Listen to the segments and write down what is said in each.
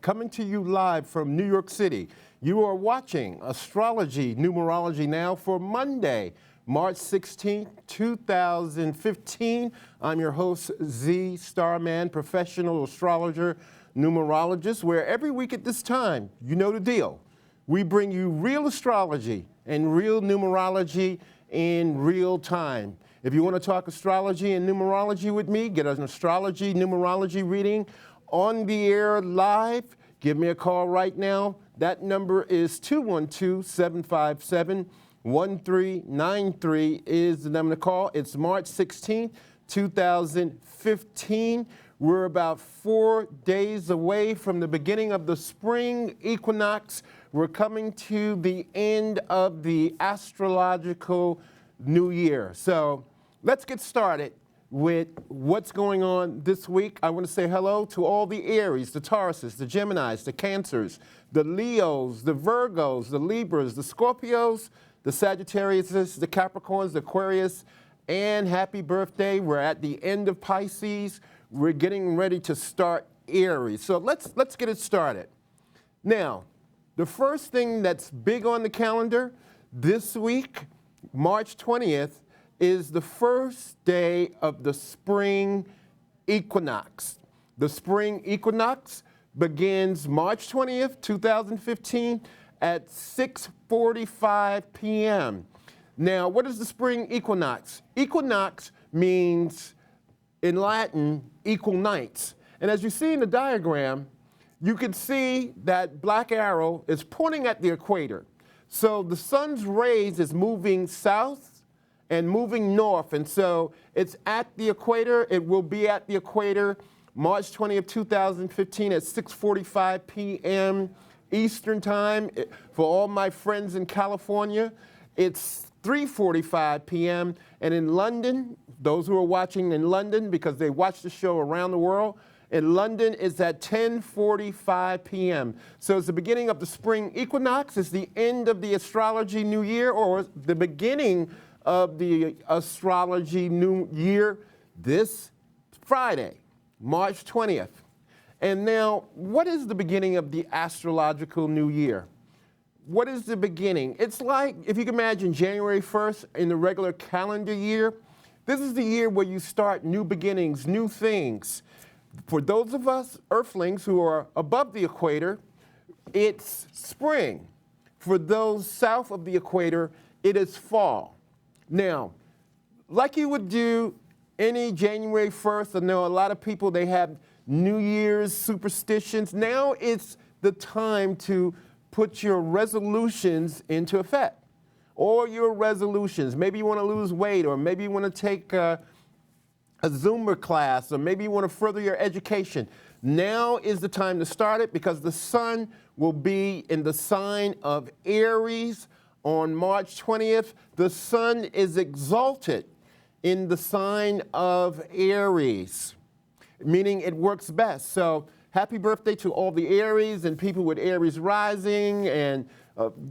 coming to you live from New York City. You are watching Astrology Numerology now for Monday, March 16th, 2015. I'm your host, Z Starman, professional astrologer, numerologist, where every week at this time, you know the deal. We bring you real astrology and real numerology in real time. If you want to talk astrology and numerology with me, get an astrology numerology reading on the air live, give me a call right now. That number is 212-757-1393 is the number to call. It's March 16th, 2015. We're about 4 days away from the beginning of the spring equinox. We're coming to the end of the astrological new year. So let's get started with what's going on this week. I want to say hello to all the Aries, the Tauruses, the Geminis, the Cancers, the Leos, the Virgos, the Libras, the Scorpios, the Sagittariuses, the Capricorns, the Aquarius, and happy birthday. We're at the end of Pisces. We're getting ready to start Aries. So let's get it started. Now, the first thing that's big on the calendar this week, March 20th, is the first day of the spring equinox. The spring equinox begins March 20th, 2015 at 6:45 p.m. Now, what is the spring equinox? Equinox means, in Latin, equal nights. And as you see in the diagram, you can see that black arrow is pointing at the equator. So the sun's rays is moving south and moving north, and so it's at the equator. It will be at the equator March 20th, 2015 at 6:45 p.m. Eastern Time. For all my friends in California, it's 3:45 p.m. And in London, those who are watching in London because they watch the show around the world, in London it's at 10:45 p.m. So it's the beginning of the spring equinox. It's the end of the astrology new year, or the beginning of the astrology new year this Friday, March 20th. And now, what is the beginning of the astrological new year? What is the beginning? It's like, if you can imagine January 1st in the regular calendar year, this is the year where you start new beginnings, new things. For those of us earthlings who are above the equator, it's spring. For those south of the equator, it is fall. Now, like you would do any January 1st, I know a lot of people, they have New Year's superstitions. Now it's the time to put your resolutions into effect. Or your resolutions. Maybe you want to lose weight, or maybe you want to take a Zumba class, or maybe you want to further your education. Now is the time to start it, because the sun will be in the sign of Aries on March 20th. The sun is exalted in the sign of Aries, meaning it works best. So happy birthday to all the Aries and people with Aries rising. And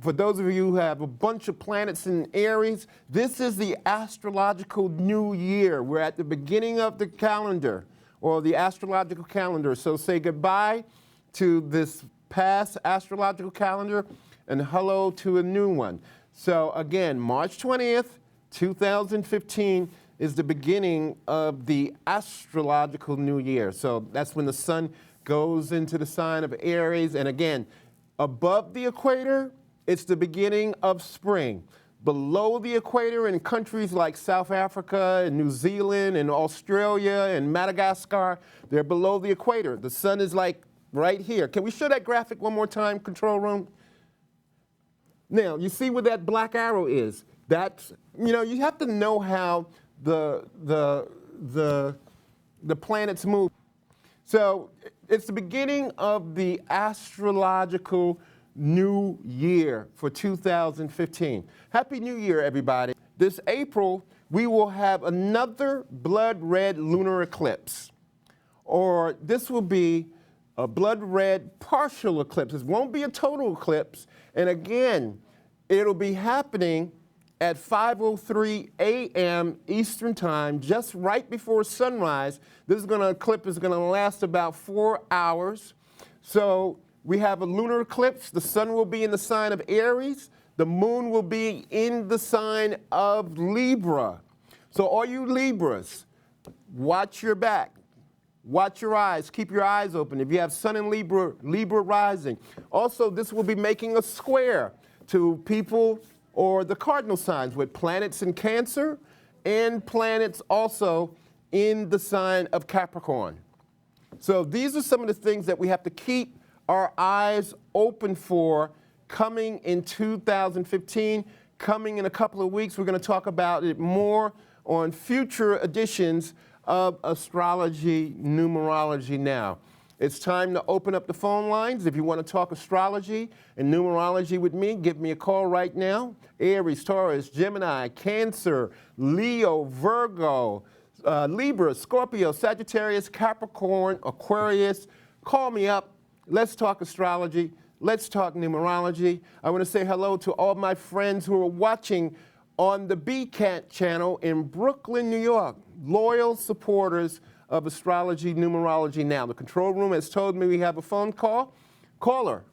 for those of you who have a bunch of planets in Aries, this is the astrological new year. We're at the beginning of the calendar, or the astrological calendar. So say goodbye to this past astrological calendar and hello to a new one. So again, March 20th, 2015 is the beginning of the astrological new year. So that's when the sun goes into the sign of Aries. And again, above the equator, it's the beginning of spring. Below the equator, in countries like South Africa and New Zealand and Australia and Madagascar, they're below the equator. The sun is like right here. Can we show that graphic one more time, control room? Now, you see where that black arrow is. That's, you have to know how the planets move. So it's the beginning of the astrological new year for 2015. Happy New Year, everybody. This April, we will have another blood red lunar eclipse. Or this will be a blood red partial eclipse. It won't be a total eclipse. And again, it'll be happening at 5:03 a.m. Eastern Time, just right before sunrise. This eclipse is going to last about 4 hours. So we have a lunar eclipse. The sun will be in the sign of Aries. The moon will be in the sign of Libra. So all you Libras, watch your back. Watch your eyes. Keep your eyes open. If you have sun in Libra, Libra rising. Also, this will be making a square to people or the cardinal signs with planets in Cancer and planets also in the sign of Capricorn. So these are some of the things that we have to keep our eyes open for coming in 2015. Coming in a couple of weeks, we're going to talk about it more on future editions of Astrology Numerology Now. It's time to open up the phone lines. If you want to talk astrology and numerology with me, give me a call right now. Aries, Taurus, Gemini, Cancer, Leo, Virgo, Libra, Scorpio, Sagittarius, Capricorn, Aquarius. Call me up. Let's talk astrology. Let's talk numerology. I want to say hello to all my friends who are watching on the BCAT channel in Brooklyn, New York. Loyal supporters of Astrology Numerology Now. The control room has told me we have a phone call. Caller,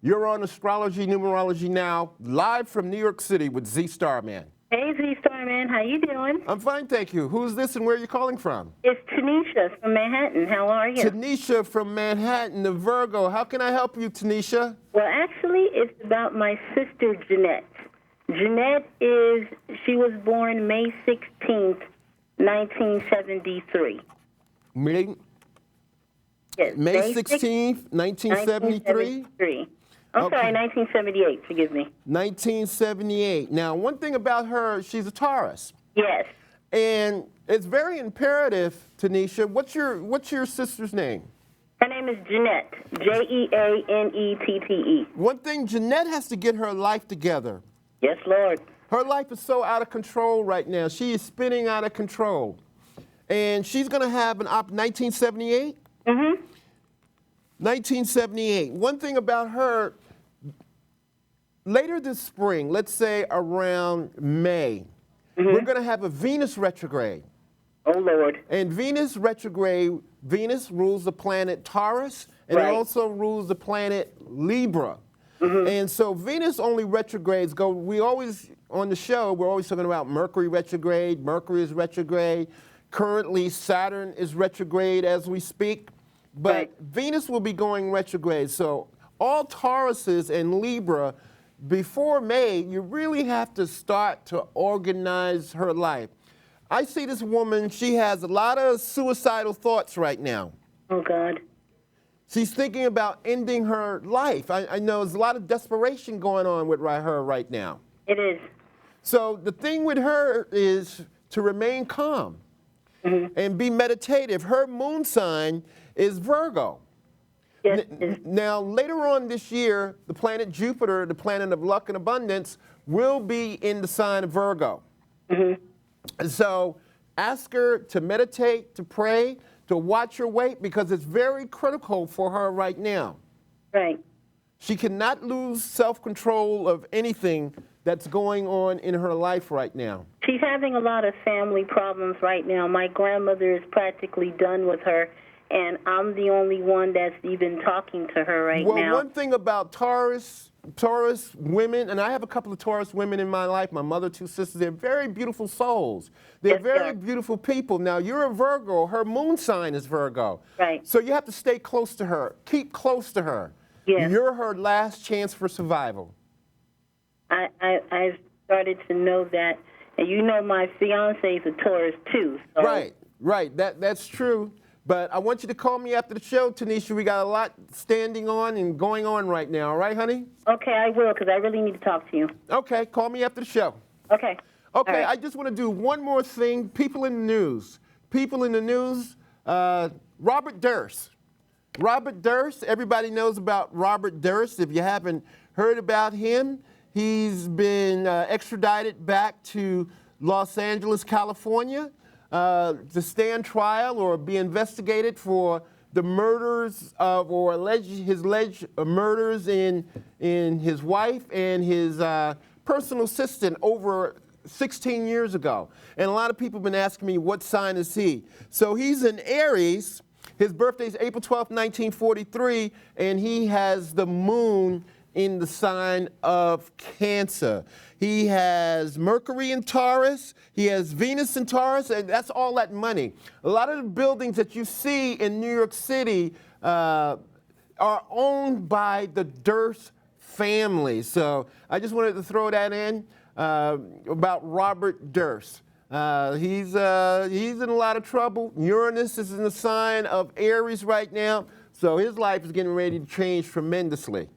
you're on Astrology Numerology Now, live from New York City with Z Starman. Hey, Z Starman, how you doing? I'm fine, thank you. Who's this and where are you calling from? It's Tanisha from Manhattan. How are you? Tanisha from Manhattan, the Virgo. How can I help you, Tanisha? Well, actually, it's about my sister, Jeanette. Jeanette she was born May 16th, 1973. May, Yes, May 16th, 1973? I'm sorry, 1978, forgive me. 1978. Now, one thing about her, she's a Taurus. Yes. And it's very imperative, Tanisha. What's your sister's name? Her name is Jeanette, Jeanette. One thing, Jeanette has to get her life together. Yes, Lord. Her life is so out of control right now. She is spinning out of control. And she's going to have 1978? Mm-hmm. 1978. One thing about her, later this spring, let's say around May, we're going to have a Venus retrograde. Oh, Lord. And Venus retrograde, Venus rules the planet Taurus, and it also rules the planet Libra. And so Venus only retrogrades we always, on the show, we're always talking about Mercury retrograde. Mercury is retrograde. Currently, Saturn is retrograde as we speak. But Venus will be going retrograde. So all Tauruses and Libra, before May, you really have to start to organize her life. I see this woman, she has a lot of suicidal thoughts right now. Oh, God. She's thinking about ending her life. I know there's a lot of desperation going on with her right now. It is. So the thing with her is to remain calm and be meditative. Her moon sign is Virgo. Yes. Now, later on this year, the planet Jupiter, the planet of luck and abundance, will be in the sign of Virgo. And so ask her to meditate, to pray, to watch her weight, because it's very critical for her right now. Right. She cannot lose self-control of anything that's going on in her life right now. She's having a lot of family problems right now. My grandmother is practically done with her, and I'm the only one that's even talking to her right now. Well, one thing about Taurus women, and I have a couple of Taurus women in my life, my mother, two sisters, they're very beautiful souls. They're very beautiful people. Now, you're a Virgo. Her moon sign is Virgo. Right. So you have to stay close to her. Keep close to her. Yeah. You're her last chance for survival. I've started to know that. And you know my fiance is a Taurus, too. So. Right. That's true. But I want you to call me after the show, Tanisha. We got a lot standing on and going on right now. All right, honey? Okay, I will, because I really need to talk to you. Okay, call me after the show. Okay. Okay, right. I just want to do one more thing. People in the news. Robert Durst. Robert Durst, everybody knows about Robert Durst. If you haven't heard about him, he's been extradited back to Los Angeles, California, to stand trial or be investigated for the murders of, or his alleged murders in his wife and his personal assistant over 16 years ago. And a lot of people have been asking me, what sign is he? So he's an Aries. His birthday is April 12th, 1943, and he has the moon in the sign of Cancer. He has Mercury in Taurus, he has Venus in Taurus, and that's all that money. A lot of the buildings that you see in New York City are owned by the Durst family. So I just wanted to throw that in about Robert Durst. He's in a lot of trouble. Uranus is in the sign of Aries right now, so his life is getting ready to change tremendously.